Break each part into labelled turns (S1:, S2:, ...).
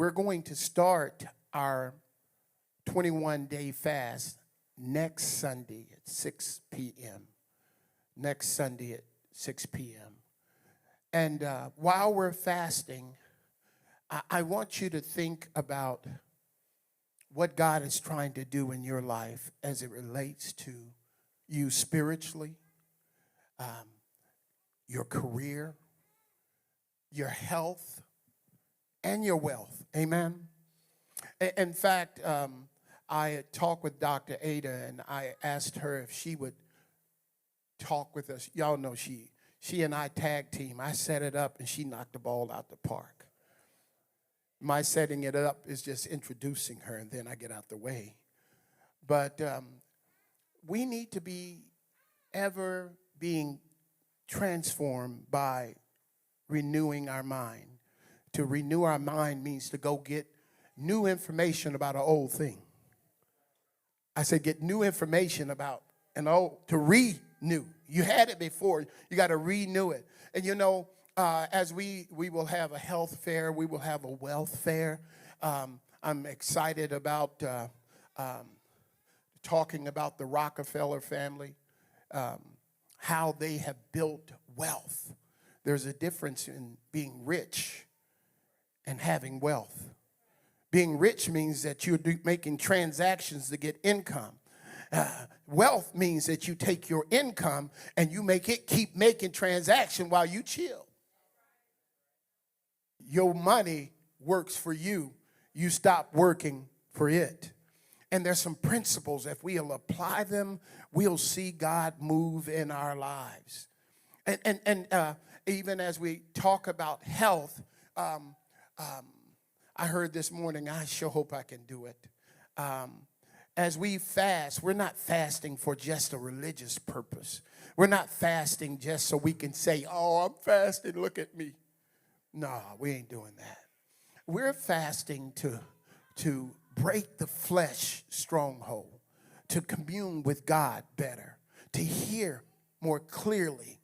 S1: We're going to start our 21-day fast next Sunday at 6 p.m. Next Sunday at 6 p.m. And while we're fasting, I want you to think about what God is trying to do in your life as it relates to you spiritually, your career, your health, and your wealth. Amen? In fact, I talked with Dr. Ada, and I asked her if she would talk with us. Y'all know she and I tag team. I set it up, and she knocked the ball out the park. My setting it up is just introducing her, and then I get out the way. But we need to be ever being transformed by renewing our mind. To renew our mind means to go get new information about an old thing. I said get new information about an old, to renew. You had it before. You got to renew it. And you know, as we will have a health fair, we will have a wealth fair. I'm excited about talking about the Rockefeller family, how they have built wealth. There's a difference in being rich and having wealth. Being rich means that you're making transactions to get income. Wealth means that you take your income and you keep making transactions while you chill. Your money works for you. You stop working for it. And there's some principles. If we'll apply them, we'll see God move in our lives. And even as we talk about health, I heard this morning, I sure hope I can do it. As we fast, we're not fasting for just a religious purpose. We're not fasting just so we can say, oh, I'm fasting, look at me. No, we ain't doing that. We're fasting to break the flesh stronghold, to commune with God better, to hear more clearly.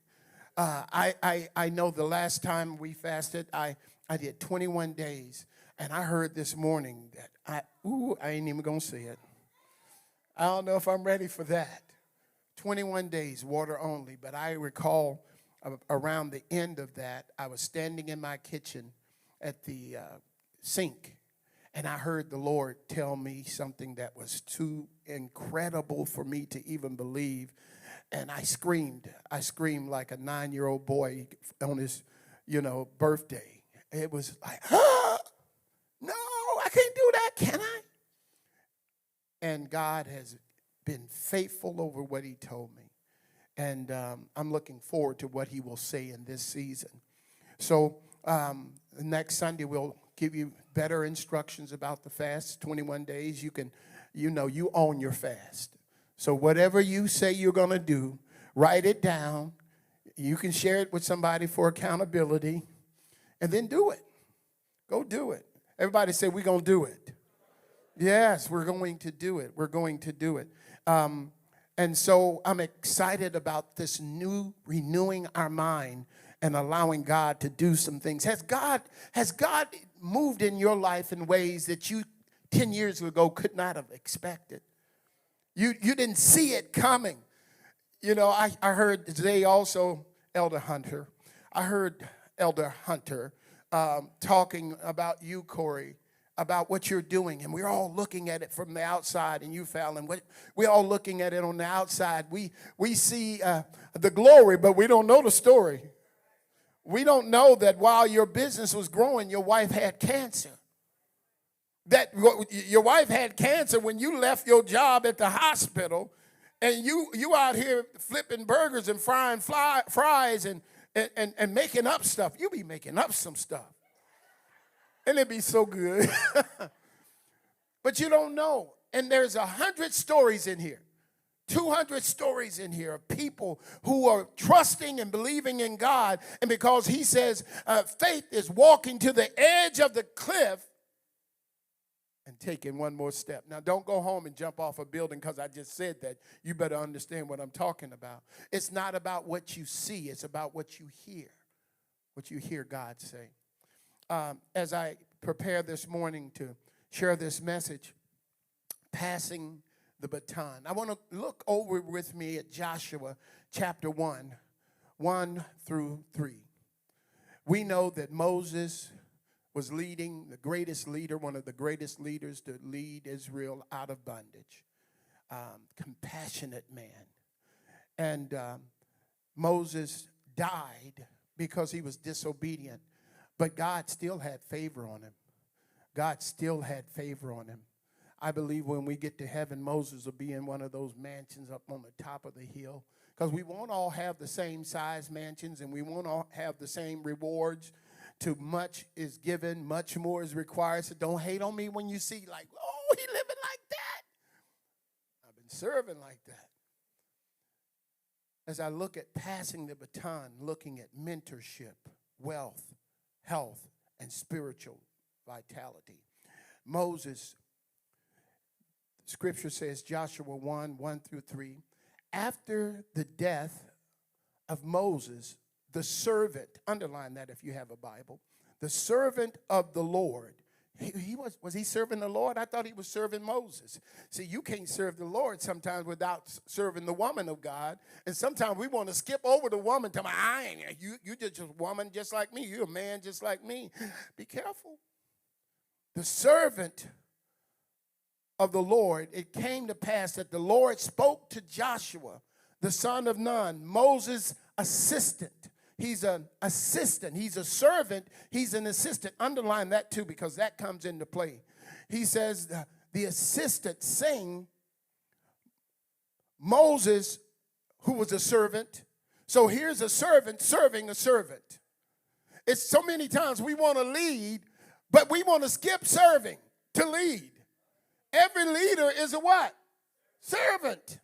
S1: I know the last time we fasted, I did 21 days, and I heard this morning that I ain't even going to say it. I don't know if I'm ready for that. 21 days, water only, but I recall around the end of that, I was standing in my kitchen at the sink, and I heard the Lord tell me something that was too incredible for me to even believe, and I screamed. I screamed like a 9-year-old boy on his, birthday. It was like, no, I can't do that, can I? And God has been faithful over what he told me. And I'm looking forward to what he will say in this season. So next Sunday, we'll give you better instructions about the fast, 21 days. You can, you own your fast. So whatever you say you're going to do, write it down. You can share it with somebody for accountability. And then do it. Go do it. Everybody say, we're going to do it. Yes, we're going to do it. We're going to do it. And so I'm excited about this new renewing our mind and allowing God to do some things. Has God moved in your life in ways that you 10 years ago could not have expected? You didn't see it coming. I heard today also Elder Hunter. I heard Elder Hunter talking about you, Corey, about what you're doing. And we're all looking at it from the outside, and you, Fallon, we're all looking at it on the outside. We see the glory, but we don't know the story. We don't know that while your business was growing, your wife had cancer. That your wife had cancer when you left your job at the hospital, and you out here flipping burgers and frying fries and making up stuff. You be making up some stuff. And it'd be so good. But you don't know. And there's 100 stories in here, 200 stories in here of people who are trusting and believing in God. And because he says faith is walking to the edge of the cliff and taking one more step. Now, don't go home and jump off a building because I just said that. You better understand what I'm talking about. It's not about what you see. It's about what you hear God say. As I prepare this morning to share this message, passing the baton. I want to look over with me at Joshua chapter 1, 1 through 3. We know that Moses was leading, the greatest leader, one of the greatest leaders to lead Israel out of bondage. Compassionate man. And Moses died because he was disobedient. But God still had favor on him. God still had favor on him. I believe when we get to heaven, Moses will be in one of those mansions up on the top of the hill. Because we won't all have the same size mansions, and we won't all have the same rewards. Too much is given, much more is required. So don't hate on me when you see like, oh, he living like that. I've been serving like that. As I look at passing the baton, looking at mentorship, wealth, health, and spiritual vitality. Moses, Scripture says, Joshua 1, 1 through 3, after the death of Moses, the servant, underline that if you have a Bible, the servant of the Lord. Was he serving the Lord? I thought he was serving Moses. See, you can't serve the Lord sometimes without serving the woman of God. And sometimes we want to skip over the woman. Tell me, you just a woman just like me. You're a man just like me. Be careful. The servant of the Lord, it came to pass that the Lord spoke to Joshua, the son of Nun, Moses' assistant. He's an assistant. He's a servant. He's an assistant. Underline that too, because that comes into play. He says the assistant saying, Moses, who was a servant. So here's a servant serving a servant. It's so many times we want to lead, but we want to skip serving to lead. Every leader is a what? Servant.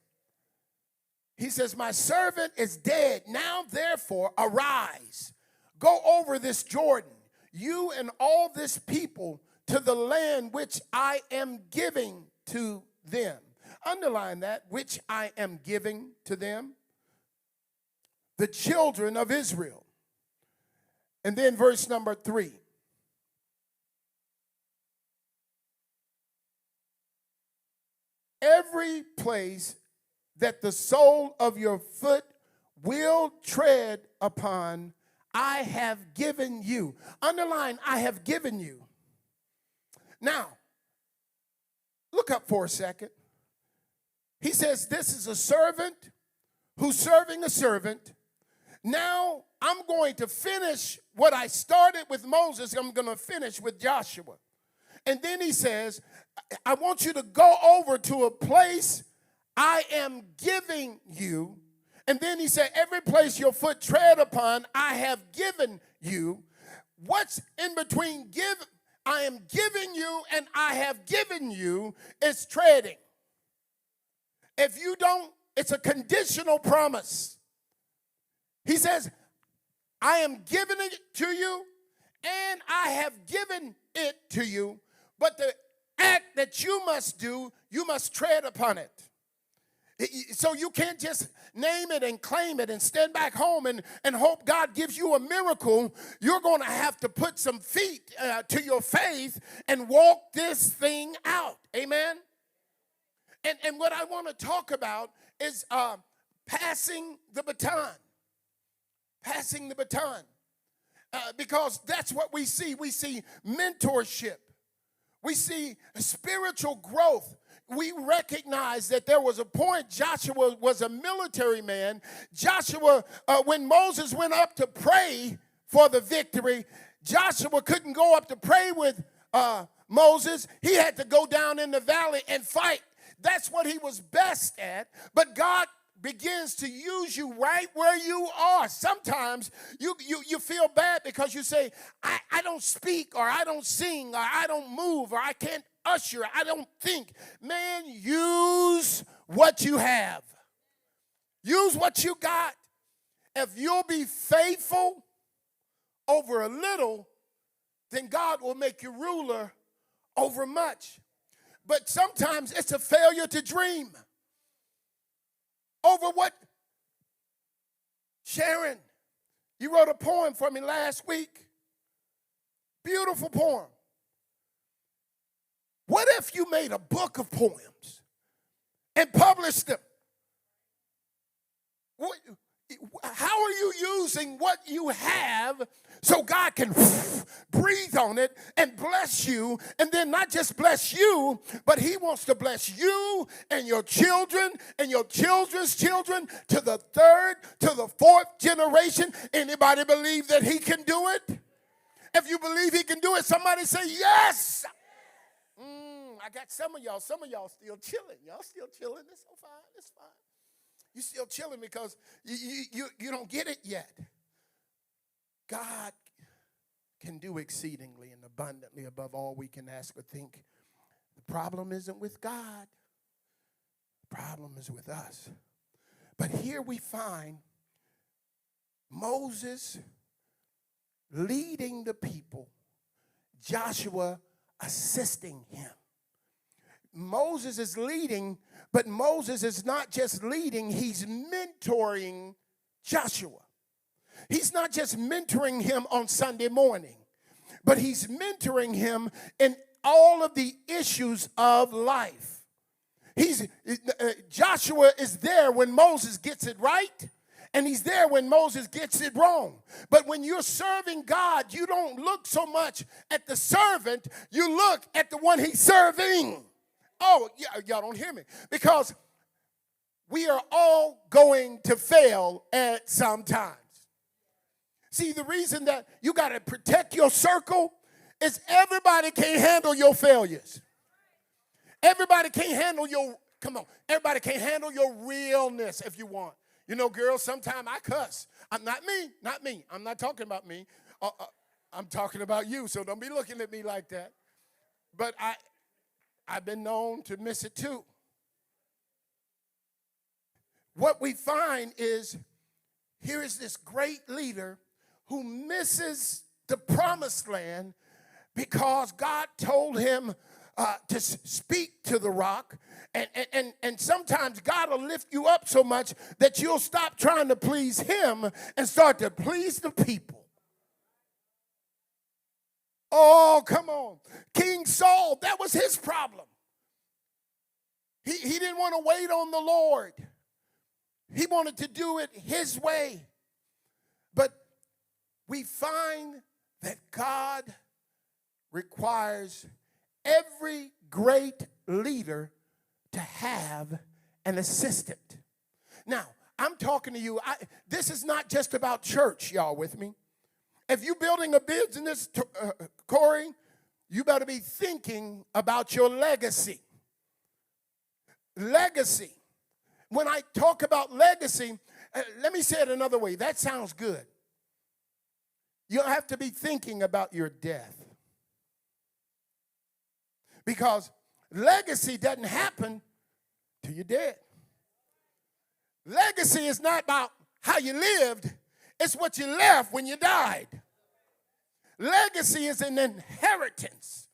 S1: He says, my servant is dead. Now, therefore, arise. Go over this Jordan, you and all this people, to the land which I am giving to them. Underline that, which I am giving to them. The children of Israel. And then verse number 3. Every place that the sole of your foot will tread upon, I have given you. Underline, I have given you. Now, look up for a second. He says this is a servant who's serving a servant. Now, I'm going to finish what I started with Moses. I'm going to finish with Joshua. And then he says, I want you to go over to a place I am giving you. And then he said, every place your foot tread upon, I have given you. What's in between I am giving you and I have given you is treading. If you don't, it's a conditional promise. He says, I am giving it to you and I have given it to you. But the act that you must do, you must tread upon it. So you can't just name it and claim it and stand back home and hope God gives you a miracle. You're going to have to put some feet to your faith and walk this thing out. Amen? And what I want to talk about is passing the baton. Passing the baton. Because that's what we see. We see mentorship. We see spiritual growth. We recognize that there was a point Joshua was a military man. Joshua, when Moses went up to pray for the victory, Joshua couldn't go up to pray with Moses. He had to go down in the valley and fight. That's what he was best at. But God begins to use you right where you are. Sometimes you feel bad because you say, I don't speak, or I don't sing, or I don't move, or I can't usher, I don't think. Man, use what you have. Use what you got. If you'll be faithful over a little, then God will make you ruler over much. But sometimes it's a failure to dream. Over what? Sharon, you wrote a poem for me last week. Beautiful poem. What if you made a book of poems and published them? How are you using what you have so God can breathe on it and bless you? And then not just bless you, but he wants to bless you and your children and your children's children to the third, to the fourth generation. Anybody believe that he can do it? If you believe he can do it, somebody say yes. I got some of y'all still chilling. Y'all still chilling. It's so fine. It's fine. You still chilling because you don't get it yet. God can do exceedingly and abundantly above all we can ask or think. The problem isn't with God. The problem is with us. But here we find Moses leading the people, Joshua assisting him. Moses is leading, but Moses is not just leading, he's mentoring Joshua. He's not just mentoring him on Sunday morning, but he's mentoring him in all of the issues of life. Joshua is there when Moses gets it right, and he's there when Moses gets it wrong. But when you're serving God, you don't look so much at the servant, you look at the one he's serving. Oh, y'all don't hear me. Because we are all going to fail at some times. See, the reason that you got to protect your circle is everybody can't handle your failures. Everybody can't handle everybody can't handle your realness if you want. You know, girls, sometimes I cuss. Not me. I'm not talking about me. I'm talking about you, so don't be looking at me like that. But I've been known to miss it too. What we find is here is this great leader who misses the promised land because God told him to speak to the rock. And sometimes God will lift you up so much that you'll stop trying to please him and start to please the people. Oh, come on. King Saul, that was his problem. He didn't want to wait on the Lord. He wanted to do it his way. But we find that God requires every great leader to have an assistant. Now, I'm talking to you. This is not just about church, y'all with me. If you're building a business, Corey, you better be thinking about your legacy. Legacy. When I talk about legacy, let me say it another way. That sounds good. You'll have to be thinking about your death. Because legacy doesn't happen till you're dead. Legacy is not about how you lived. It's what you left when you died. Legacy is an inheritance.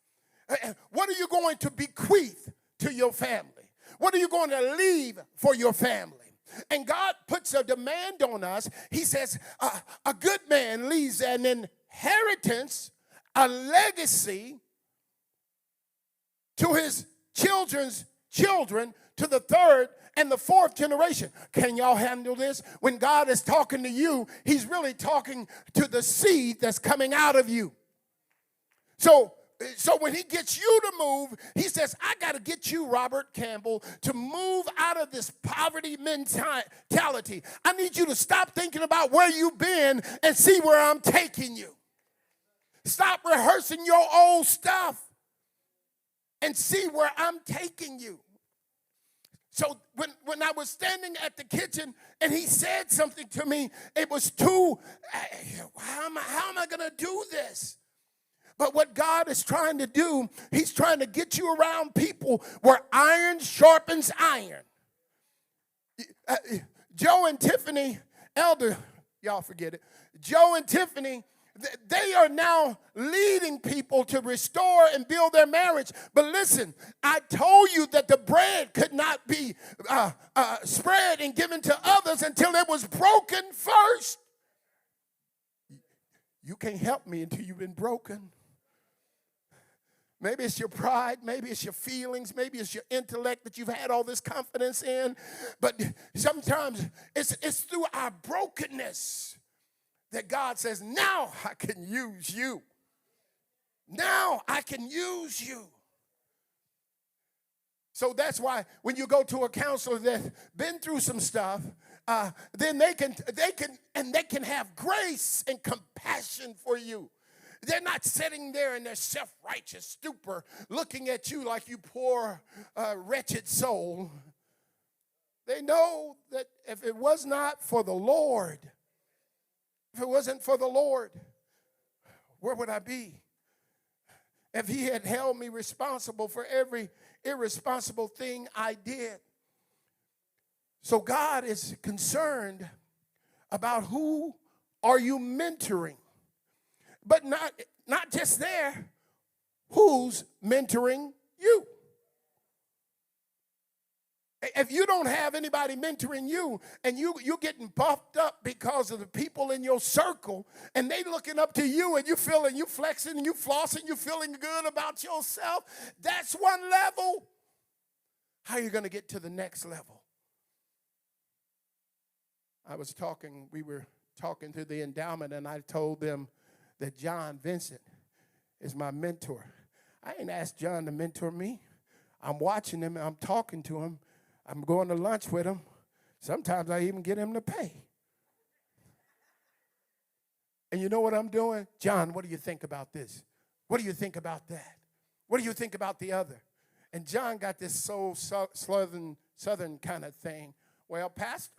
S1: What are you going to bequeath to your family? What are you going to leave for your family? And God puts a demand on us. He says, a good man leaves an inheritance, a legacy to his children's children, to the third and the fourth generation. Can y'all handle this? When God is talking to you, he's really talking to the seed that's coming out of you. So when he gets you to move, he says, I got to get you, Robert Campbell, to move out of this poverty mentality. I need you to stop thinking about where you've been and see where I'm taking you. Stop rehearsing your old stuff and see where I'm taking you. So when I was standing at the kitchen and he said something to me, it was too, how am I going to do this? But what God is trying to do, he's trying to get you around people where iron sharpens iron. Joe and Tiffany, elder, y'all forget it. Joe and Tiffany, they are now leading people to restore and build their marriage. But listen, I told you that the bread could not be spread and given to others until it was broken first. You can't help me until you've been broken. Maybe it's your pride. Maybe it's your feelings. Maybe it's your intellect that you've had all this confidence in. But sometimes it's through our brokenness that God says, now I can use you. Now I can use you. So that's why when you go to a counselor that's been through some stuff, then they can have grace and compassion for you. They're not sitting there in their self-righteous stupor looking at you like you poor, wretched soul. They know that if it was not for the Lord, if it wasn't for the Lord, where would I be? If he had held me responsible for every irresponsible thing I did. So God is concerned about who are you mentoring. But not just there, who's mentoring you? If you don't have anybody mentoring you and you're getting puffed up because of the people in your circle and they looking up to you and you feeling, you flexing and you flossing, you feeling good about yourself, that's one level. How are you going to get to the next level? We were talking to the endowment and I told them that John Vincent is my mentor. I ain't asked John to mentor me. I'm watching him. I'm talking to him. I'm going to lunch with him. Sometimes I even get him to pay. And you know what I'm doing? John, what do you think about this? What do you think about that? What do you think about the other? And John got this southern kind of thing. Well, Pastor,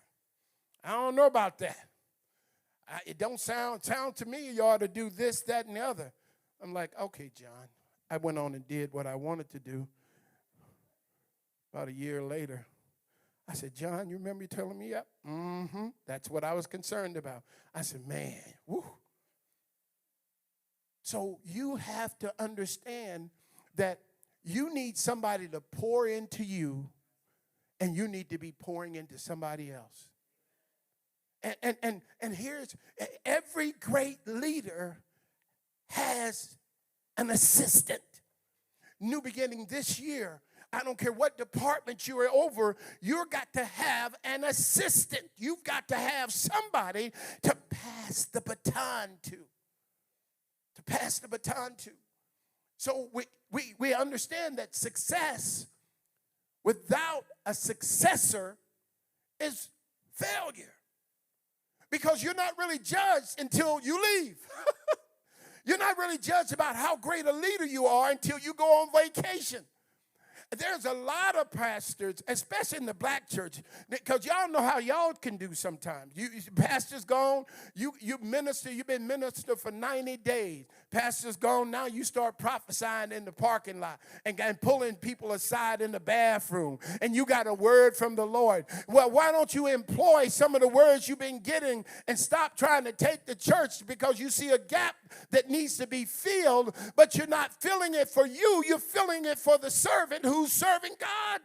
S1: I don't know about that. It don't sound to me you ought to do this, that, and the other. I'm like, okay, John. I went on and did what I wanted to do. About a year later, I said, John, you remember you telling me? Yep. That's what I was concerned about. I said, man, woo. So you have to understand that you need somebody to pour into you, and you need to be pouring into somebody else. And here's, every great leader has an assistant. New beginning this year, I don't care what department you are over, you've got to have an assistant. You've got to have somebody to pass the baton to. To pass the baton to. So we understand that success without a successor is failure. Because you're not really judged until you leave. You're not really judged about how great a leader you are until you go on vacation. There's a lot of pastors, especially in the black church, because y'all know how y'all can do sometimes. Pastor's gone, you minister, you've been minister for 90 days. Pastor's gone, now you start prophesying in the parking lot and pulling people aside in the bathroom, and you got a word from the Lord. Well, why don't you employ some of the words you've been getting and stop trying to take the church because you see a gap that needs to be filled, but you're not filling it for you, you're filling it for the servant who's serving God.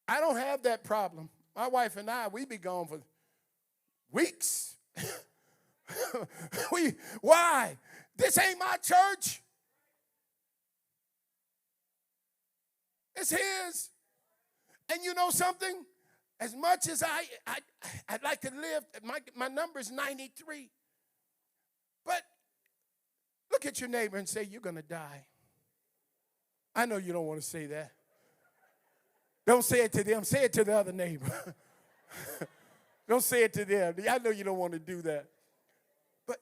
S1: I don't have that problem. My wife and I, we be gone for weeks. Why? This ain't my church. It's his. And you know something? As much as I'd like to live, my number is 93. But look at your neighbor and say, you're going to die. I know you don't want to say that. Don't say it to them. Say it to the other neighbor. Don't say it to them. I know you don't want to do that. But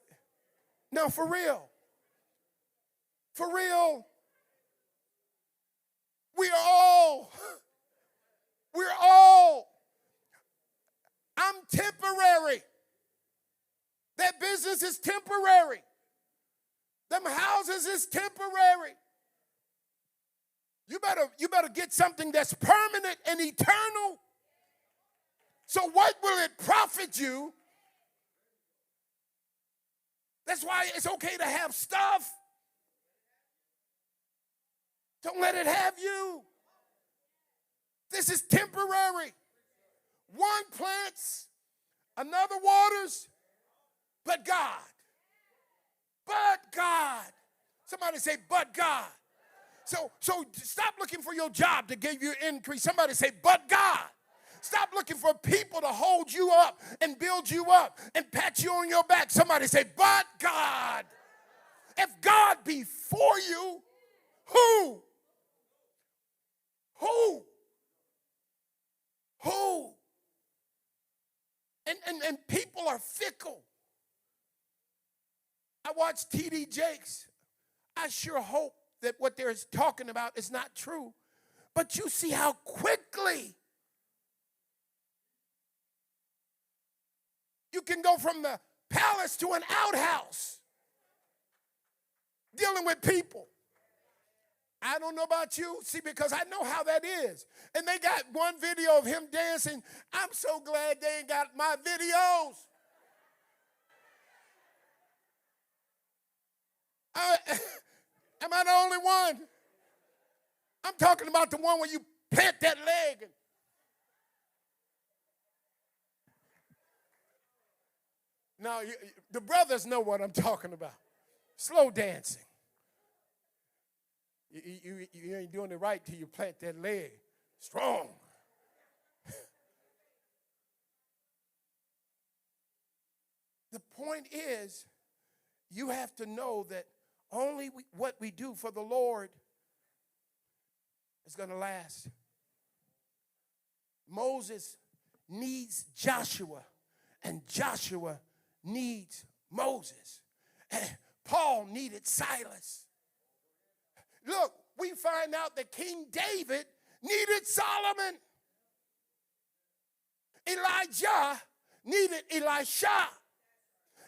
S1: no, for real, we're all, I'm temporary. That business is temporary. Them houses is temporary. You better get something that's permanent and eternal. So what will it profit you? That's why it's okay to have stuff. Don't let it have you. This is temporary. One plants, another waters, but God. Somebody say, but God. So stop looking for your job to give you increase. Somebody say, but God. Stop looking for people to hold you up and build you up and pat you on your back. Somebody say, but God. If God be for you, who? And people are fickle. I watched T.D. Jakes. I sure hope that what they're talking about is not true. But you see how quickly you can go from the palace to an outhouse dealing with people. I don't know about you, see, because I know how that is. And they got one video of him dancing. I'm so glad they ain't got my videos. Am I the only one? I'm talking about the one where you plant that leg. No, the brothers know what I'm talking about. Slow dancing. You ain't doing it right till you plant that leg. Strong. The point is, you have to know that only what we do for the Lord is going to last. Moses needs Joshua, and Joshua needs Moses. And Paul needed Silas. Look, we find out that King David needed Solomon. Elijah needed Elisha.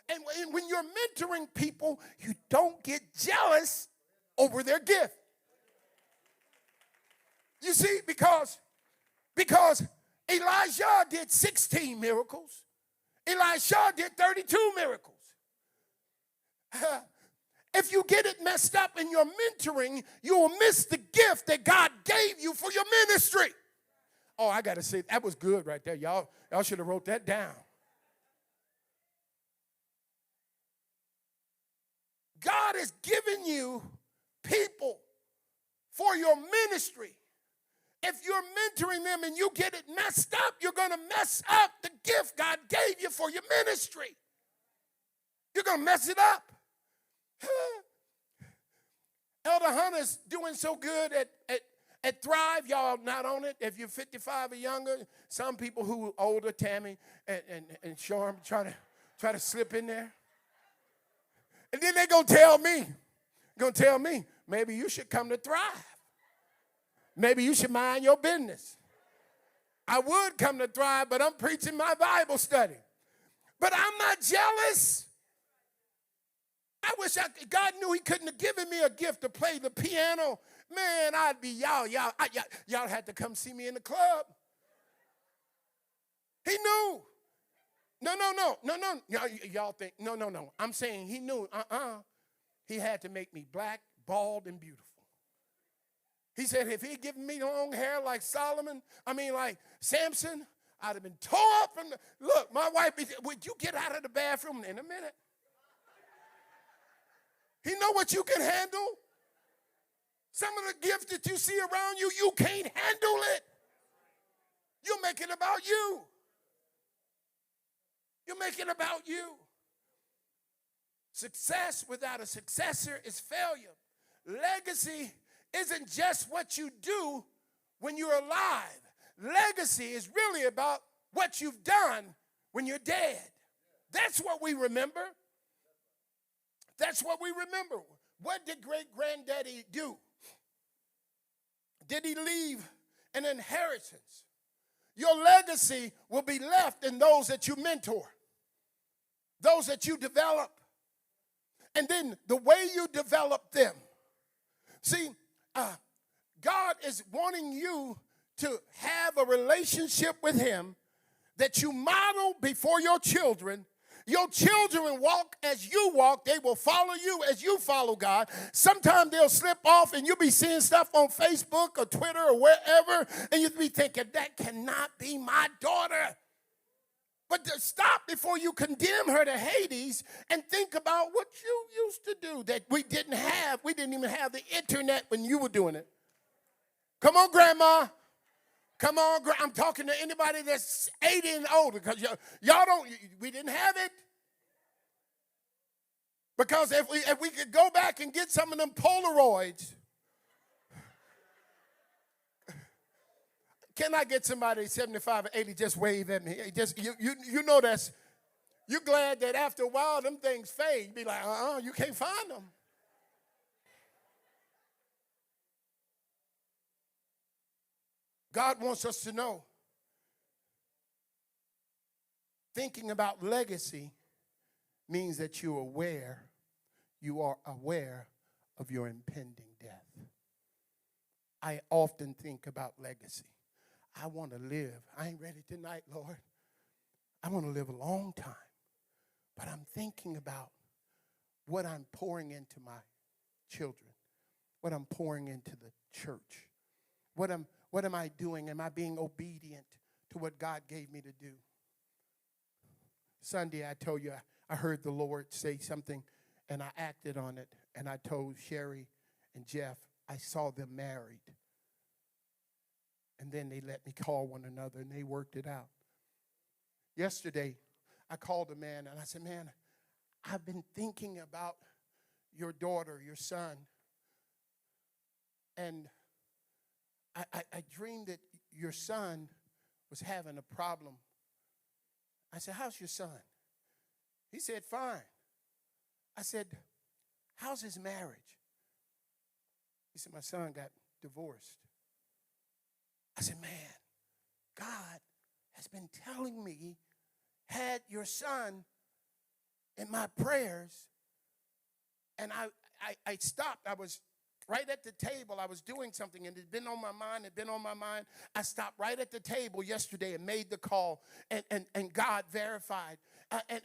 S1: And when you're mentoring people, you don't get jealous over their gift. You see, because Elijah did 16 miracles. Elisha did 32 miracles. If you get it messed up in your mentoring, you will miss the gift that God gave you for your ministry. Oh, I got to say, that was good right there. Y'all should have wrote that down. God has given you people for your ministry. If you're mentoring them and you get it messed up, you're going to mess up the gift God gave you for your ministry. You're going to mess it up. Elder Hunter's doing so good at Thrive. Y'all not on it. If you're 55 or younger, some people who are older, Tammy and Sharm, try to slip in there. And then they're going to tell me, maybe you should come to Thrive. Maybe you should mind your business. I would come to Thrive, but I'm preaching my Bible study. But I'm not jealous. I wish God knew he couldn't have given me a gift to play the piano. Man, I'd be y'all had to come see me in the club. He knew. No. Y'all think, no. I'm saying he knew, He had to make me black, bald, and beautiful. He said if he'd given me long hair like like Samson, I'd have been tore up. Look, my wife, would you get out of the bathroom in a minute? He know what you can handle. Some of the gifts that you see around you, you can't handle it. You make it about you. You make it about you. Success without a successor is failure. Legacy isn't just what you do when you're alive. Legacy is really about what you've done when you're dead. That's what we remember. That's what we remember. What did great-granddaddy do? Did he leave an inheritance? Your legacy will be left in those that you mentor, those that you develop, and then the way you develop them. See, God is wanting you to have a relationship with him that you model before your children. Your children walk as you walk. They will follow you as you follow God. Sometimes they'll slip off and you'll be seeing stuff on Facebook or Twitter or wherever, and you'll be thinking, that cannot be my daughter. But to stop before you condemn her to Hades and think about what you used to do that we didn't have. We didn't even have the internet when you were doing it. Come on, Grandma. Come on, I'm talking to anybody that's 80 and older because y'all don't, we didn't have it. Because if we could go back and get some of them Polaroids, can I get somebody 75 or 80 just wave at me? Just you know you're glad that after a while them things fade. Be like, you can't find them. God wants us to know. Thinking about legacy means that you are aware of your impending death. I often think about legacy. I want to live. I ain't ready tonight, Lord. I want to live a long time. But I'm thinking about what I'm pouring into my children, what I'm pouring into the church. What am I doing? Am I being obedient to what God gave me to do? Sunday, I told you, I heard the Lord say something, and I acted on it. And I told Sherry and Jeff, I saw them married. And then they let me call one another, and they worked it out. Yesterday, I called a man, and I said, man, I've been thinking about your daughter, your son. And I dreamed that your son was having a problem. I said, how's your son? He said, fine. I said, how's his marriage? He said, my son got divorced. I said, man, God has been telling me, had your son in my prayers. And I stopped. I was right at the table. I was doing something, and it's been on my mind. I stopped right at the table yesterday and made the call, and God verified.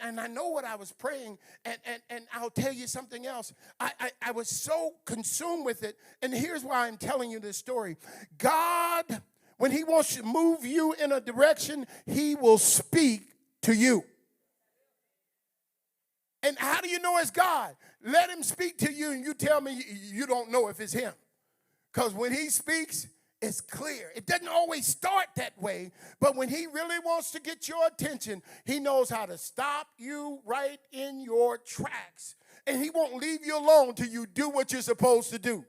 S1: And I know what I was praying, and I'll tell you something else. I was so consumed with it, and here's why I'm telling you this story. God, when he wants to move you in a direction, he will speak to you. And how do you know it's God? Let him speak to you, and you tell me you don't know if it's him. Because when he speaks, it's clear. It doesn't always start that way, but when he really wants to get your attention, he knows how to stop you right in your tracks. And he won't leave you alone till you do what you're supposed to do.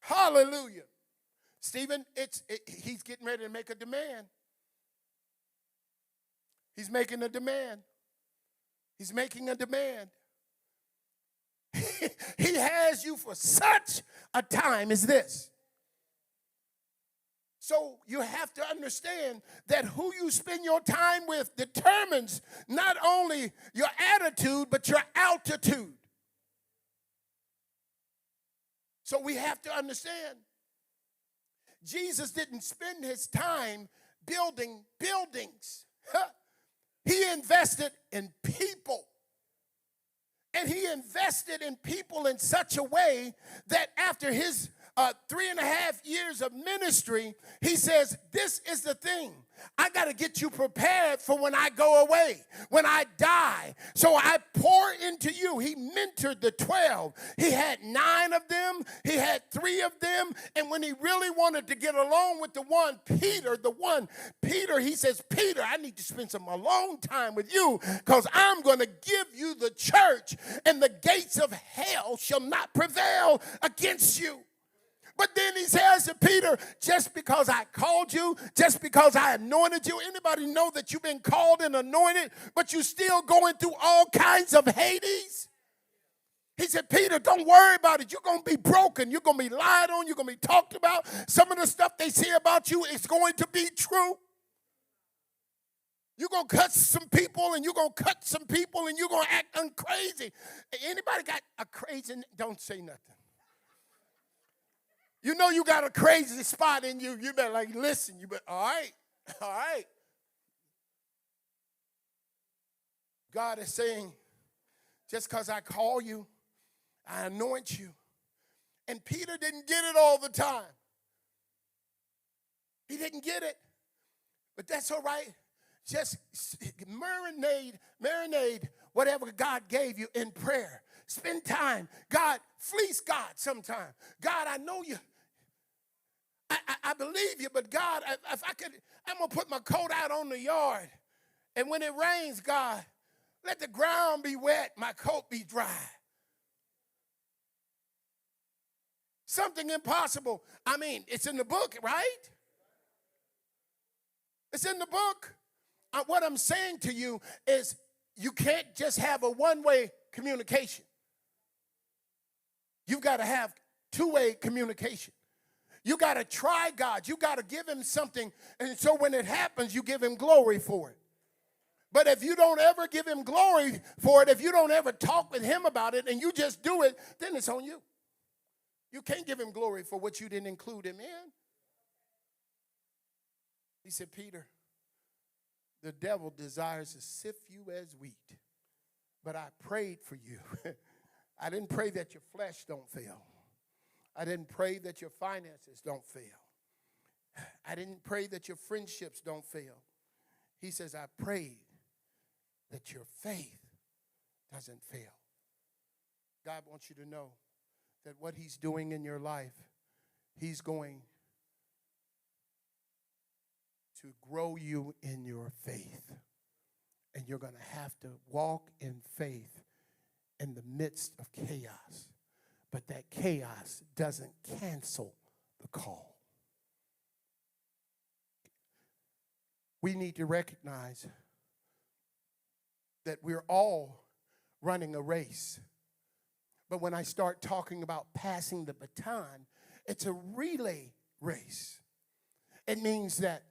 S1: Hallelujah. Stephen, he's getting ready to make a demand. He's making a demand. He's making a demand. He has you for such a time as this. So you have to understand that who you spend your time with determines not only your attitude, but your altitude. So we have to understand, Jesus didn't spend his time building buildings. He invested in people. And he invested in people in such a way that after his 3.5 years of ministry, he says, this is the thing. I got to get you prepared for when I go away, when I die. So I pour into you. He mentored the 12. He had 9 of them. He had 3 of them. And when he really wanted to get along with the one, Peter, he says, Peter, I need to spend some alone time with you because I'm going to give you the church, and the gates of hell shall not prevail against you. But then he says to Peter, just because I called you, just because I anointed you, anybody know that you've been called and anointed, but you're still going through all kinds of Hades? He said, Peter, don't worry about it. You're going to be broken. You're going to be lied on. You're going to be talked about. Some of the stuff they say about you is going to be true. You're going to cut some people, and you're going to cut some people, and you're going to act crazy. Anybody got a crazy, don't say nothing. You know you got a crazy spot in you. You better listen. You better, all right. God is saying, just because I call you, I anoint you. And Peter didn't get it all the time. He didn't get it. But that's all right. Just marinate whatever God gave you in prayer. Spend time. God, fleece God sometime. God, I know you. I believe you, but God, if I could, I'm going to put my coat out on the yard. And when it rains, God, let the ground be wet, my coat be dry. Something impossible. I mean, it's in the book, right? It's in the book. What I'm saying to you is you can't just have a one-way communication. You've got to have two-way communication. You got to try God. You got to give him something. And so when it happens, you give him glory for it. But if you don't ever give him glory for it, if you don't ever talk with him about it and you just do it, then it's on you. You can't give him glory for what you didn't include him in. He said, Peter, the devil desires to sift you as wheat, but I prayed for you. I didn't pray that your flesh don't fail. I didn't pray that your finances don't fail. I didn't pray that your friendships don't fail. He says, I prayed that your faith doesn't fail. God wants you to know that what he's doing in your life, he's going to grow you in your faith. And you're going to have to walk in faith in the midst of chaos. But that chaos doesn't cancel the call. We need to recognize that we're all running a race. But when I start talking about passing the baton, it's a relay race. It means that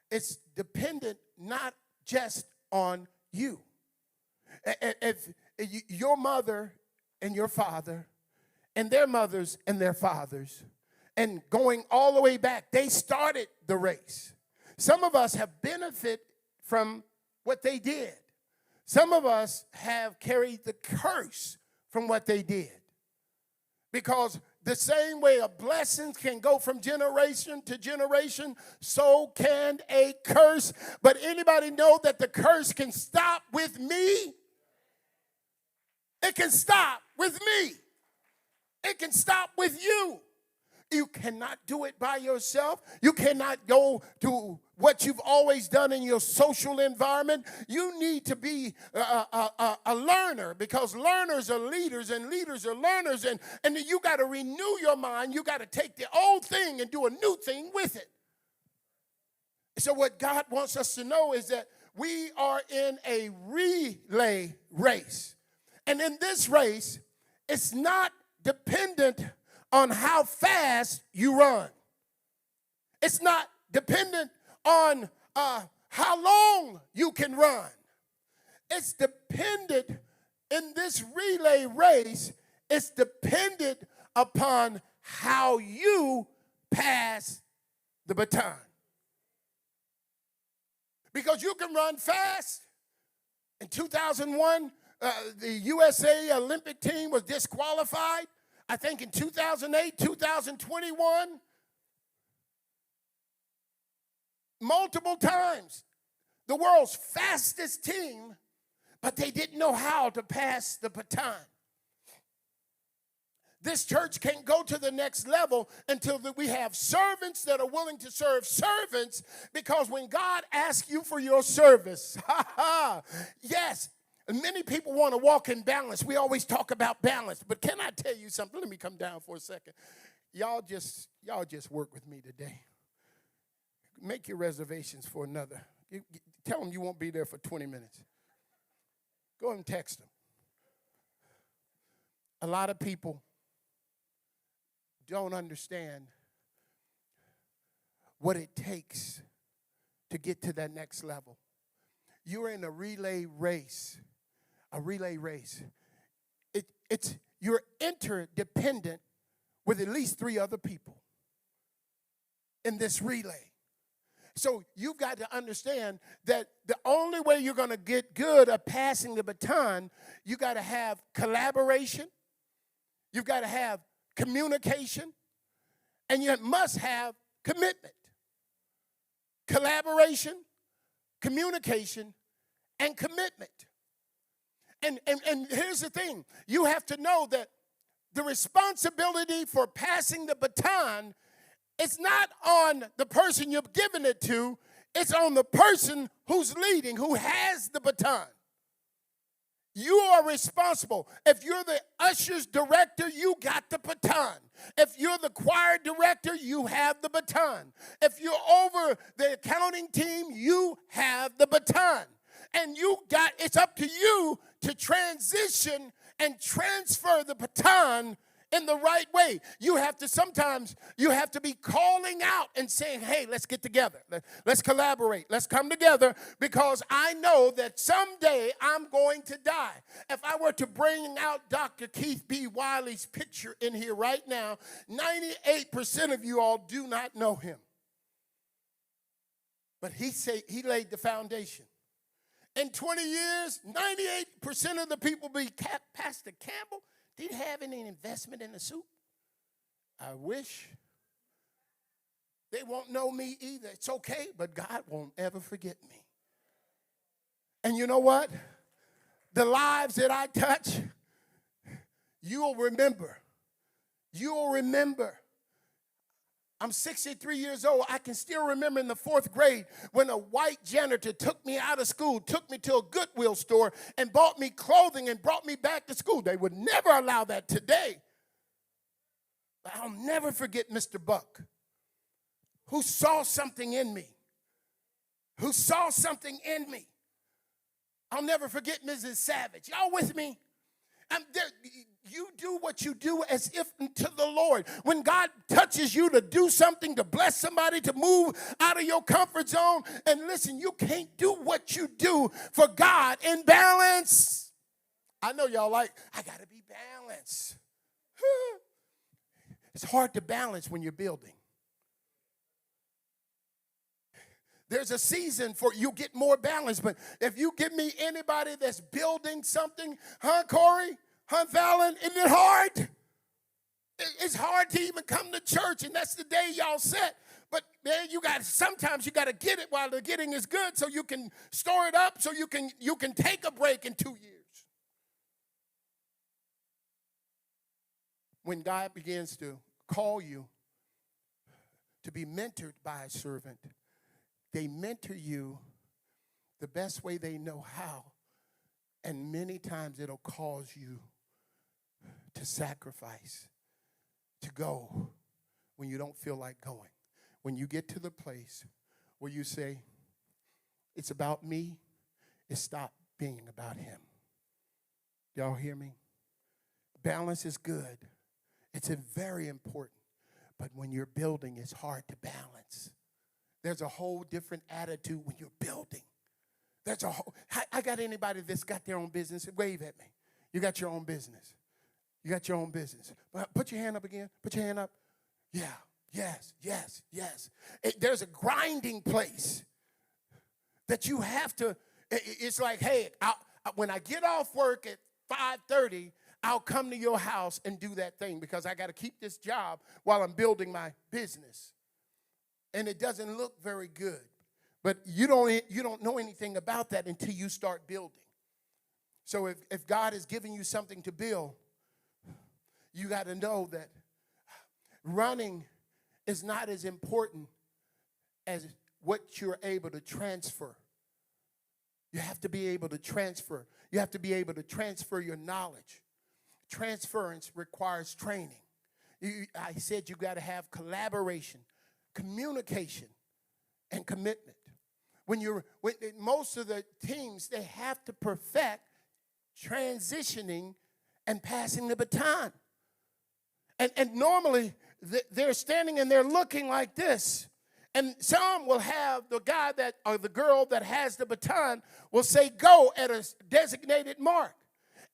S1: it's dependent not just on you. If your mother and your father and their mothers and their fathers, and going all the way back, they started the race. Some of us have benefited from what they did. Some of us have carried the curse from what they did. Because the same way a blessing can go from generation to generation, so can a curse. But anybody know that the curse can stop with me? It can stop with me. It can stop with you. You cannot do it by yourself. You cannot go to what you've always done in your social environment. You need to be a learner, because learners are leaders and leaders are learners. And you got to renew your mind. You got to take the old thing and do a new thing with it. So what God wants us to know is that we are in a relay race. And in this race, it's not dependent on how fast you run. It's not dependent on how long you can run. It's dependent in this relay race. It's dependent upon how you pass the baton. Because you can run fast. In 2001, the USA Olympic team was disqualified. I think in 2008, 2021, multiple times, the world's fastest team, but they didn't know how to pass the baton. This church can't go to the next level until we have servants that are willing to serve servants, because when God asks you for your service, yes, many people want to walk in balance. We always talk about balance. But can I tell you something? Let me come down for a second. Y'all just work with me today. Make your reservations for another. Tell them you won't be there for 20 minutes. Go and text them. A lot of people don't understand what it takes to get to that next level. You're in a relay race. A relay race. You're interdependent with at least 3 other people in this relay. So you've got to understand that the only way you're going to get good at passing the baton, you got to have collaboration, you've got to have communication, and you must have commitment. collaboration, communication, and commitment. And here's the thing. You have to know that the responsibility for passing the baton is not on the person you've given it to. It's on the person who's leading, who has the baton. You are responsible. If you're the ushers director, you got the baton. If you're the choir director, you have the baton. If you're over the accounting team, you have the baton. And it's up to you to transition and transfer the baton in the right way. Sometimes you have to be calling out and saying, hey, let's get together. Let's collaborate. Let's come together, because I know that someday I'm going to die. If I were to bring out Dr. Keith B. Wiley's picture in here right now, 98% of you all do not know him. But he laid the foundation. In 20 years, 98% of the people be Pastor Campbell. Did he have any investment in the soup? I wish. They won't know me either. It's okay, but God won't ever forget me. And you know what? The lives that I touch, you'll remember. You'll remember. I'm 63 years old. I can still remember in the 4th grade when a white janitor took me out of school, took me to a Goodwill store, and bought me clothing and brought me back to school. They would never allow that today. But I'll never forget Mr. Buck, who saw something in me. Who saw something in me. I'll never forget Mrs. Savage. Y'all with me? You do what you do as if unto the Lord. When God touches you to do something, to bless somebody, to move out of your comfort zone, and listen, you can't do what you do for God in balance. I know y'all I got to be balanced. It's hard to balance when you're building. There's a season for you get more balance, but if you give me anybody that's building something, Corey, Fallon, isn't it hard? It's hard to even come to church, and that's the day y'all set. But man, sometimes you got to get it while the getting is good, so you can store it up, so you can take a break in 2 years. When God begins to call you to be mentored by a servant, they mentor you the best way they know how. And many times it'll cause you to sacrifice, to go when you don't feel like going. When you get to the place where you say, it's about me, it stopped being about him. Y'all hear me? Balance is good. It's very important. But when you're building, it's hard to balance. There's a whole different attitude when you're building. I got anybody that's got their own business? Wave at me. You got your own business. You got your own business. Put your hand up again. Put your hand up. Yeah. Yes. There's a grinding place that you have to. It's like, hey, when I get off work at 5:30, I'll come to your house and do that thing because I got to keep this job while I'm building my business. And it doesn't look very good. But you don't know anything about that until you start building. So if God is giving you something to build, you got to know that running is not as important as what you're able to transfer. You have to be able to transfer. You have to be able to transfer your knowledge. Transference requires training. I said you got to have collaboration, communication, and commitment. When most of the teams, they have to perfect transitioning and passing the baton. And normally, they're standing and they're looking like this. And some will have the guy or the girl that has the baton will say go at a designated mark.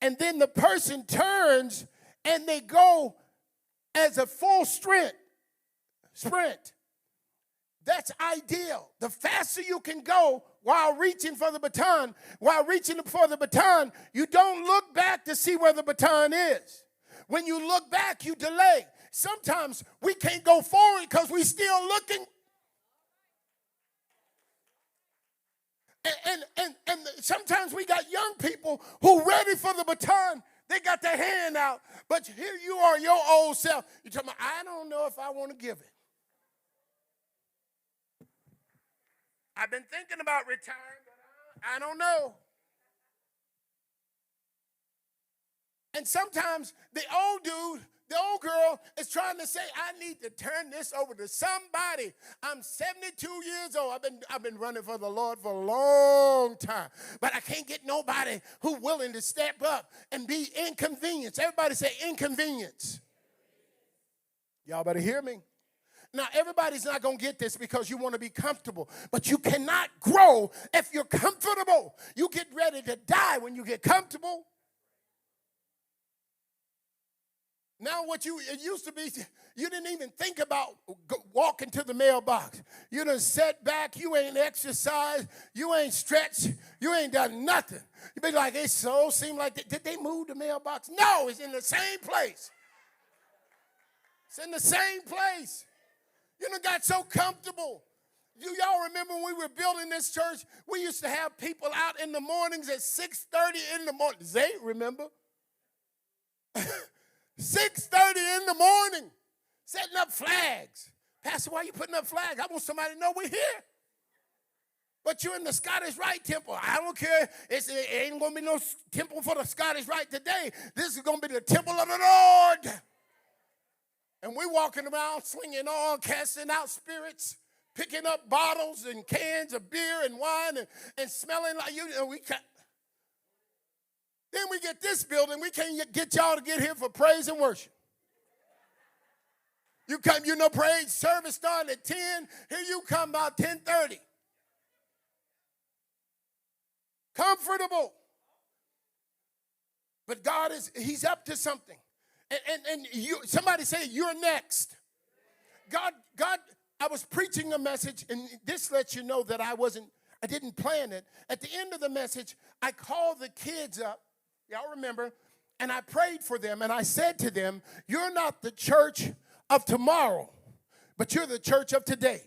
S1: And then the person turns and they go as a full sprint. That's ideal. The faster you can go while reaching for the baton, you don't look back to see where the baton is. When you look back, you delay. Sometimes we can't go forward because we're still looking. And sometimes we got young people who ready for the baton. They got their hand out, but here you are, your old self. You're talking about, I don't know if I want to give it. I've been thinking about retiring, but I don't know. And sometimes the old dude, the old girl is trying to say, I need to turn this over to somebody. I'm 72 years old. I've been running for the Lord for a long time. But I can't get nobody who's willing to step up and be inconvenienced. Everybody say inconvenience. Y'all better hear me. Now, everybody's not going to get this because you want to be comfortable. But you cannot grow if you're comfortable. You get ready to die when you get comfortable. Now it used to be, you didn't even think about walking to the mailbox. You done sat back, you ain't exercised, you ain't stretched, you ain't done nothing. You be like, it so seemed like, did they move the mailbox? No, it's in the same place. It's in the same place. You done got so comfortable. Do y'all remember when we were building this church, we used to have people out in the mornings at 6:30 in the morning. They remember? 6:30 in the morning, setting up flags. Pastor, why are you putting up flags? I want somebody to know we're here. But you're in the Scottish Rite Temple. I don't care. It ain't going to be no temple for the Scottish Rite today. This is going to be the temple of the Lord. And we're walking around swinging on, casting out spirits, picking up bottles and cans of beer and wine and smelling like you. And then we get this building, we can't get y'all to get here for praise and worship. You come, praise service starting at 10. Here you come about 10:30. Comfortable. But God he's up to something. And somebody say, you're next. God, I was preaching a message, and this lets you know that I didn't plan it. At the end of the message, I called the kids up. Y'all remember? And I prayed for them, and I said to them, you're not the church of tomorrow, but you're the church of today.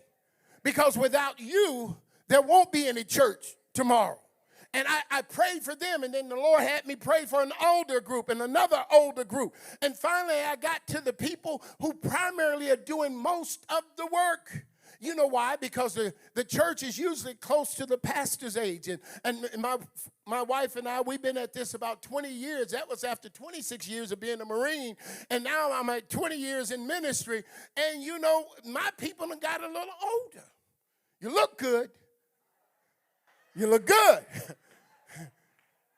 S1: Because without you, there won't be any church tomorrow. And I prayed for them, and then the Lord had me pray for an older group and another older group. And finally, I got to the people who primarily are doing most of the work. You know why? Because the church is usually close to the pastor's age. And my wife and I, we've been at this about 20 years. That was after 26 years of being a Marine. And now I'm at 20 years in ministry. And, my people have got a little older. You look good. You look good.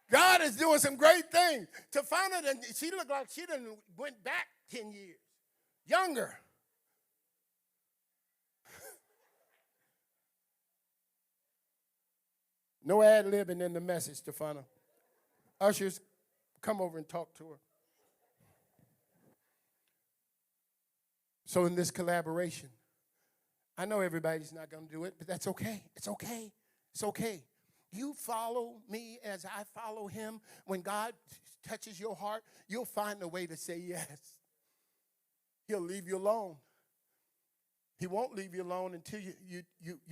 S1: God is doing some great things. To find her, she looked like she done went back 10 years. Younger. No ad-libbing in the message, Stefano. Ushers, come over and talk to her. So in this collaboration, I know everybody's not going to do it, but that's okay. It's okay. It's okay. You follow me as I follow him. When God touches your heart, you'll find a way to say yes. He'll leave you alone. He won't leave you alone until you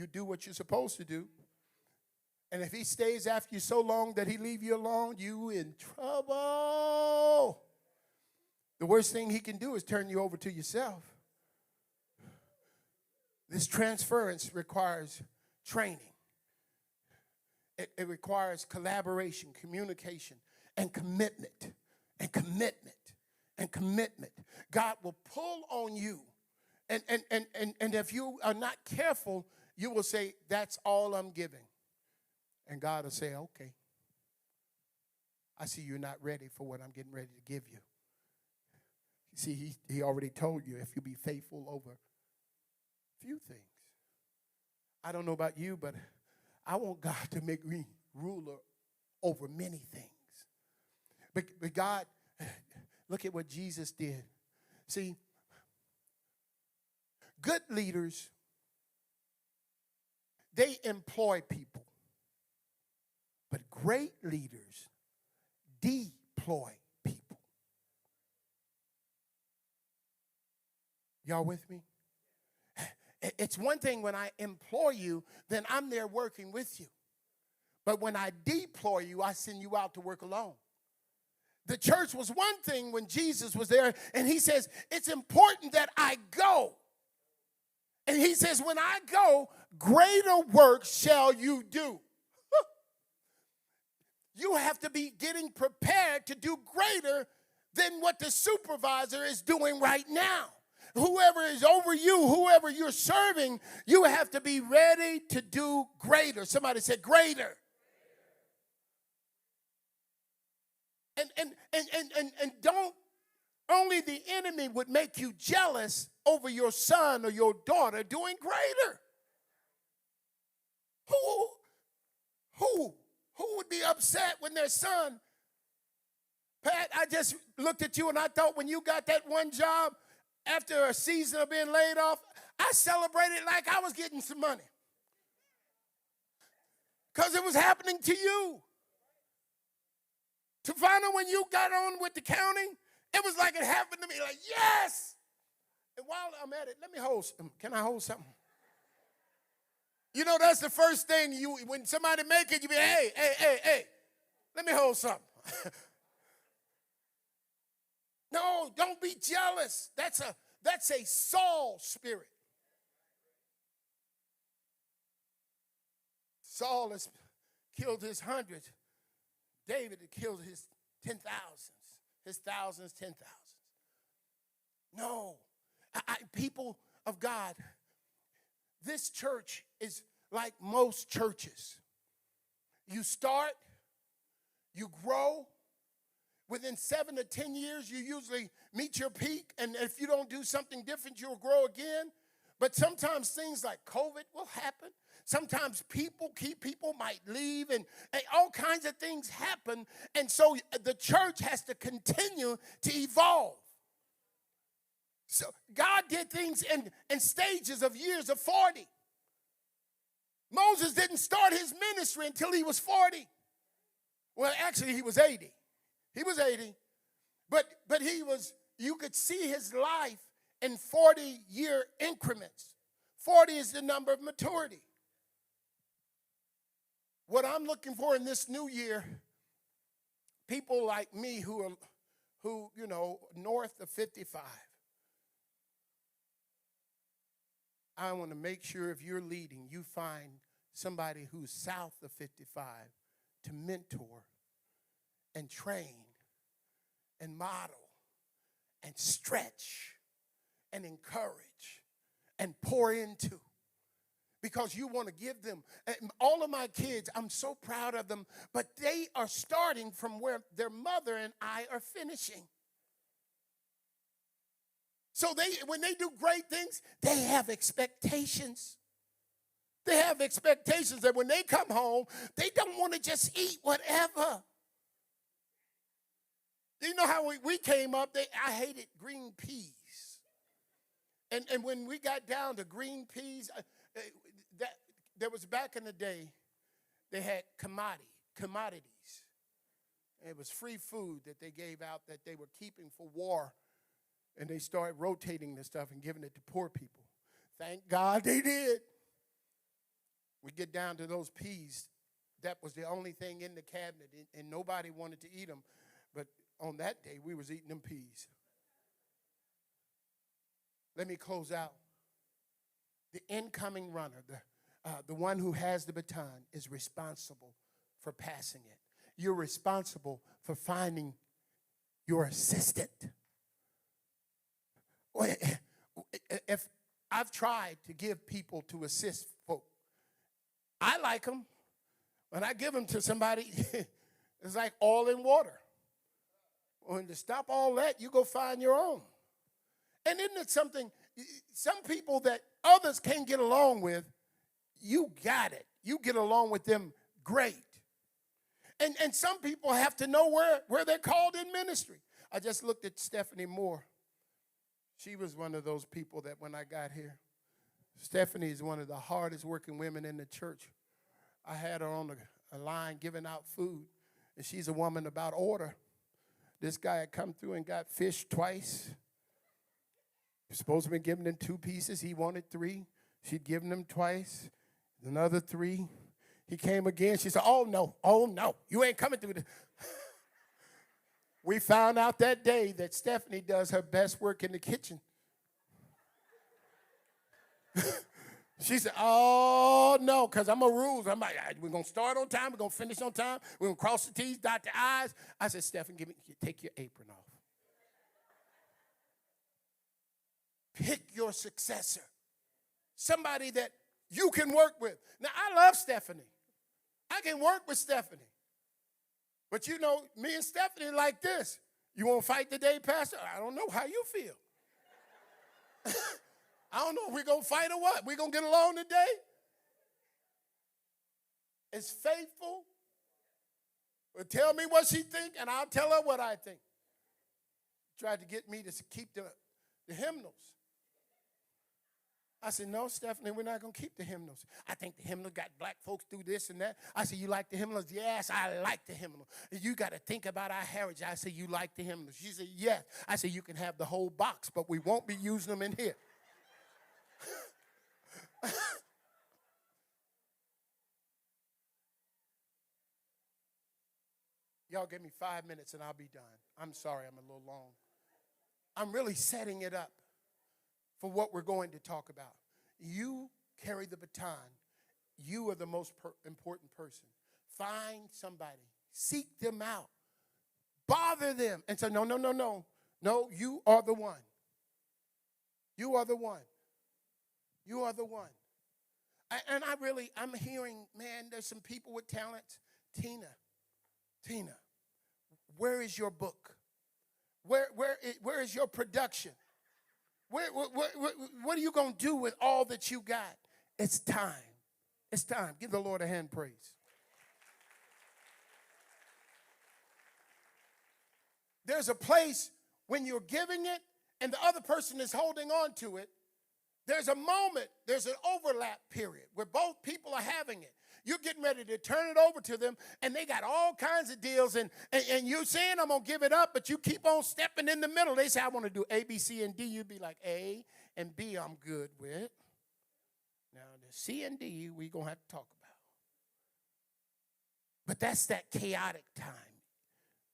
S1: do what you're supposed to do. And if he stays after you so long that he leave you alone, you in trouble. The worst thing he can do is turn you over to yourself. This transference requires training. It requires collaboration, communication, and commitment, and commitment, and commitment. God will pull on you. And if you are not careful, you will say, that's all I'm giving. And God will say, okay, I see you're not ready for what I'm getting ready to give you. See, he already told you if you be faithful over few things. I don't know about you, but I want God to make me ruler over many things. But God, look at what Jesus did. See, good leaders, they employ people. But great leaders deploy people. Y'all with me? It's one thing when I employ you, then I'm there working with you. But when I deploy you, I send you out to work alone. The church was one thing when Jesus was there, and he says, it's important that I go. And he says, when I go, greater work shall you do. You have to be getting prepared to do greater than what the supervisor is doing right now. Whoever is over you, whoever you're serving, you have to be ready to do greater. Somebody said greater. And don't, only the enemy would make you jealous over your son or your daughter doing greater. Who would be upset when their son, Pat, I just looked at you and I thought when you got that one job after a season of being laid off, I celebrated like I was getting some money. Because it was happening to you. To find out when you got on with the counting, it was like it happened to me. Like, yes! And while I'm at it, let me hold some. Can I hold something? You know, that's the first thing when somebody make it, you be, hey, let me hold something. No, don't be jealous. That's a Saul spirit. Saul has killed his hundreds. David had killed his 10,000s, his thousands, 10,000s. No, people of God, this church is like most churches. You start, you grow. Within 7 to 10 years, you usually meet your peak, and if you don't do something different, you'll grow again. But sometimes things like COVID will happen. Sometimes key people might leave, and all kinds of things happen. And so the church has to continue to evolve. So God did things in stages of years of 40. Moses didn't start his ministry until he was 40. Well, actually, he was 80. He was 80. But you could see his life in 40-year increments. 40 is the number of maturity. What I'm looking for in this new year, people like me who north of 55. I want to make sure if you're leading, you find somebody who's south of 55 to mentor and train and model and stretch and encourage and pour into. Because you want to give them. All of my kids, I'm so proud of them, but they are starting from where their mother and I are finishing. So when they do great things, they have expectations. They have expectations that when they come home, they don't want to just eat whatever. You know how we came up, I hated green peas. And when we got down to green peas, there was back in the day, they had commodities. It was free food that they gave out that they were keeping for war. And they started rotating the stuff and giving it to poor people. Thank God they did. We get down to those peas. That was the only thing in the cabinet, and nobody wanted to eat them. But on that day, we was eating them peas. Let me close out. The incoming runner, the one who has the baton, is responsible for passing it. You're responsible for finding your assistant. If I've tried to give people to assist folk, I like them. When I give them to somebody, it's like oil and water. When to stop all that, you go find your own. And isn't it something, some people that others can't get along with, you got it. You get along with them great. And some people have to know where they're called in ministry. I just looked at Stephanie Moore. She was one of those people that when I got here, Stephanie is one of the hardest working women in the church. I had her on a line giving out food, and she's a woman about order. This guy had come through and got fish twice. He was supposed to be giving them 2 pieces. He wanted 3. She'd given them twice, another 3. He came again. She said, oh, no, you ain't coming through this. We found out that day that Stephanie does her best work in the kitchen. She said, oh, no, because I'm a rules. I'm like, we're going to start on time. We're going to finish on time. We're going to cross the T's, dot the I's. I said, Stephanie, take your apron off. Pick your successor. Somebody that you can work with. Now, I love Stephanie. I can work with Stephanie. But you know, me and Stephanie like this. You want to fight today, Pastor? I don't know how you feel. I don't know if we're going to fight or what. We're going to get along today? Is faithful. Well, tell me what she think, and I'll tell her what I think. Tried to get me to keep the hymnals. I said, no, Stephanie, we're not going to keep the hymnals. I think the hymnal got black folks do this and that. I said, you like the hymnals? Yes, I like the hymnal. You got to think about our heritage. I said, you like the hymnals? She said, yes. I said, you can have the whole box, but we won't be using them in here. Y'all give me 5 minutes and I'll be done. I'm sorry, I'm a little long. I'm really setting it up for what we're going to talk about. You carry the baton. You are the most important person. Find somebody. Seek them out. Bother them and say, no. No, you are the one. You are the one. You are the one. And I'm hearing, man, there's some people with talents. Tina, where is your book? Where is your production? What are you going to do with all that you got? It's time. It's time. Give the Lord a hand praise. There's a place when you're giving it and the other person is holding on to it. There's a moment, there's an overlap period where both people are having it. You're getting ready to turn it over to them, and they got all kinds of deals, and you're saying, I'm going to give it up, but you keep on stepping in the middle. They say, I want to do A, B, C, and D. You'd be like, A and B I'm good with. Now, the C and D we're going to have to talk about. But that's that chaotic time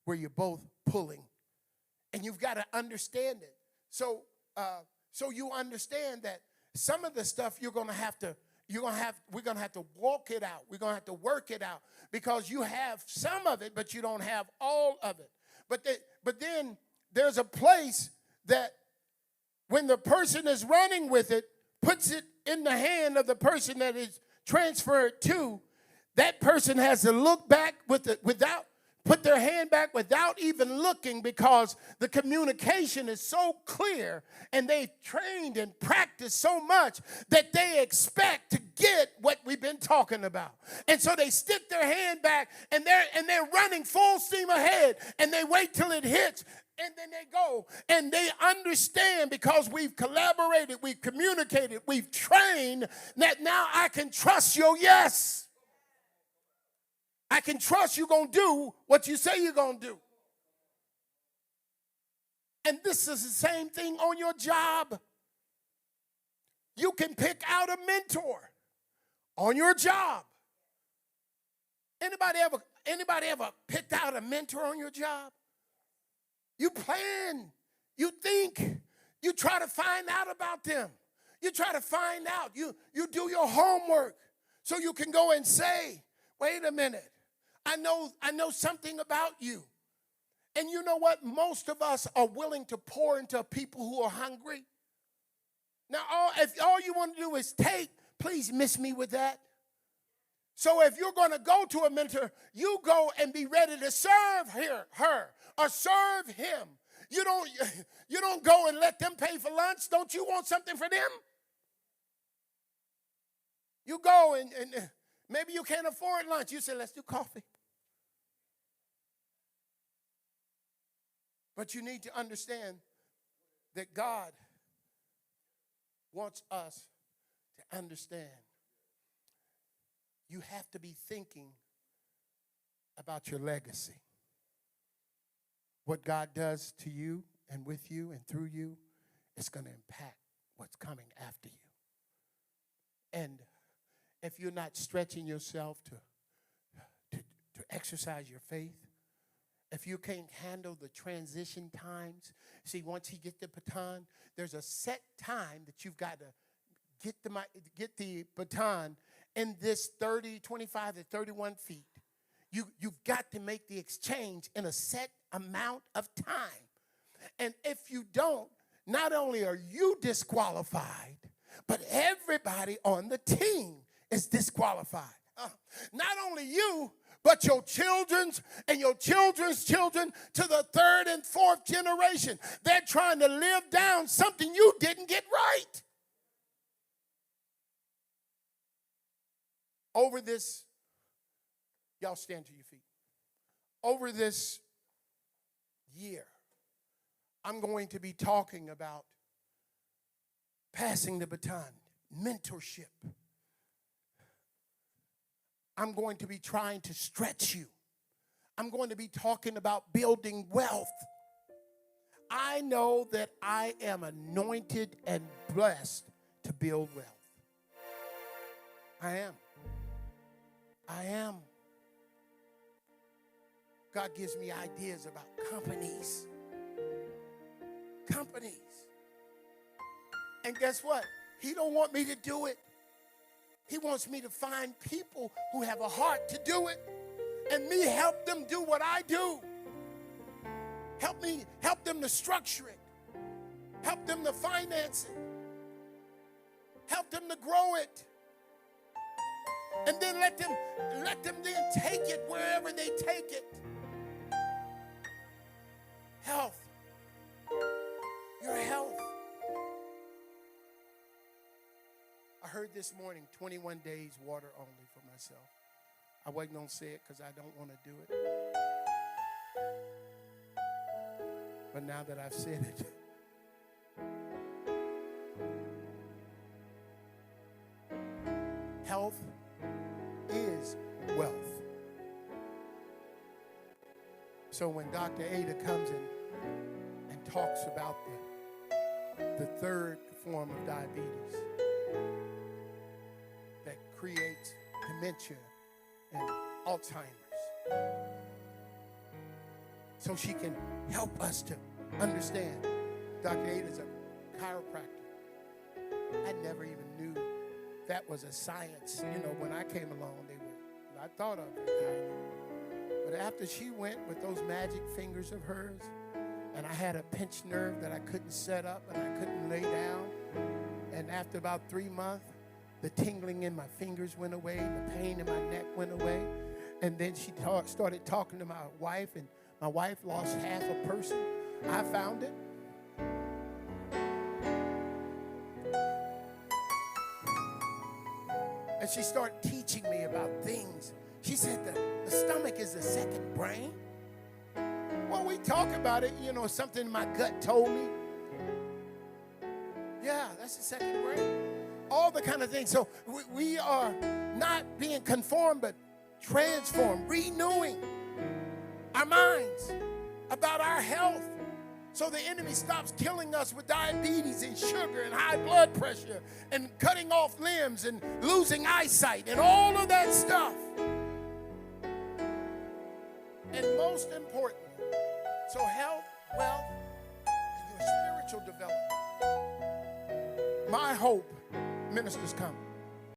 S1: where you're both pulling, and you've got to understand it. So you understand that some of the stuff we're going to have to walk it out. We're going to have to work it out because you have some of it, but you don't have all of it. But then there's a place that when the person is running with it, puts it in the hand of the person that is transferred to, that person has to look back put their hand back without even looking because the communication is so clear and they've trained and practiced so much that they expect to get what we've been talking about. And so they stick their hand back and they're running full steam ahead and they wait till it hits and then they go and they understand because we've collaborated, we've communicated, we've trained that now I can trust your yes. I can trust you're going to do what you say you're going to do. And this is the same thing on your job. You can pick out a mentor on your job. Anybody ever picked out a mentor on your job? You plan, you think, you try to find out about them. You try to find out. You do your homework so you can go and say, wait a minute. I know something about you. And you know what? Most of us are willing to pour into people who are hungry. Now, if all you want to do is take, please miss me with that. So if you're going to go to a mentor, you go and be ready to serve her or serve him. You don't go and let them pay for lunch. Don't you want something for them? You go and maybe you can't afford lunch. You say, let's do coffee. But you need to understand that God wants us to understand. You have to be thinking about your legacy. What God does to you and with you and through you is going to impact what's coming after you. And if you're not stretching yourself to exercise your faith, if you can't handle the transition times, see, once he gets the baton, there's a set time that you've got to get the baton in this 25 to 31 feet. You've got to make the exchange in a set amount of time. And if you don't, not only are you disqualified, but everybody on the team is disqualified. Not only you, but your children's and your children's children to the third and fourth generation. They're trying to live down something you didn't get right. Over this, y'all stand to your feet. Over this year, I'm going to be talking about passing the baton, mentorship. I'm going to be trying to stretch you. I'm going to be talking about building wealth. I know that I am anointed and blessed to build wealth. I am. God gives me ideas about companies. And guess what? He don't want me to do it. He wants me to find people who have a heart to do it, and me help them do what I do. Help them to structure it. Help them to finance it. Help them to grow it. And then let them then take it wherever they take it. Health. Your health. I heard this morning, 21 days water only for myself. I wasn't going to say it because I don't want to do it. But now that I've said it, health is wealth. So when Dr. Ada comes and talks about the third form of diabetes that creates dementia and Alzheimer's, so she can help us to understand. Dr. Ada is a chiropractor. I never even knew that was a science. You know, when I came along, I thought of it. But after she went with those magic fingers of hers, and I had a pinched nerve that I couldn't set up and I couldn't lay down, and after about 3 months, the tingling in my fingers went away, the pain in my neck went away, and then she started talking to my wife, and my wife lost half a person. I found it. And she started teaching me about things. She said the stomach is the second brain. Well, we talk about it, you know, something my gut told me. Yeah, that's the second brain. All the kind of things. So we are not being conformed, but transformed, renewing our minds about our health. So the enemy stops killing us with diabetes and sugar and high blood pressure and cutting off limbs and losing eyesight and all of that stuff. And most importantly, so health, wealth, and your spiritual development. My hope, ministers come.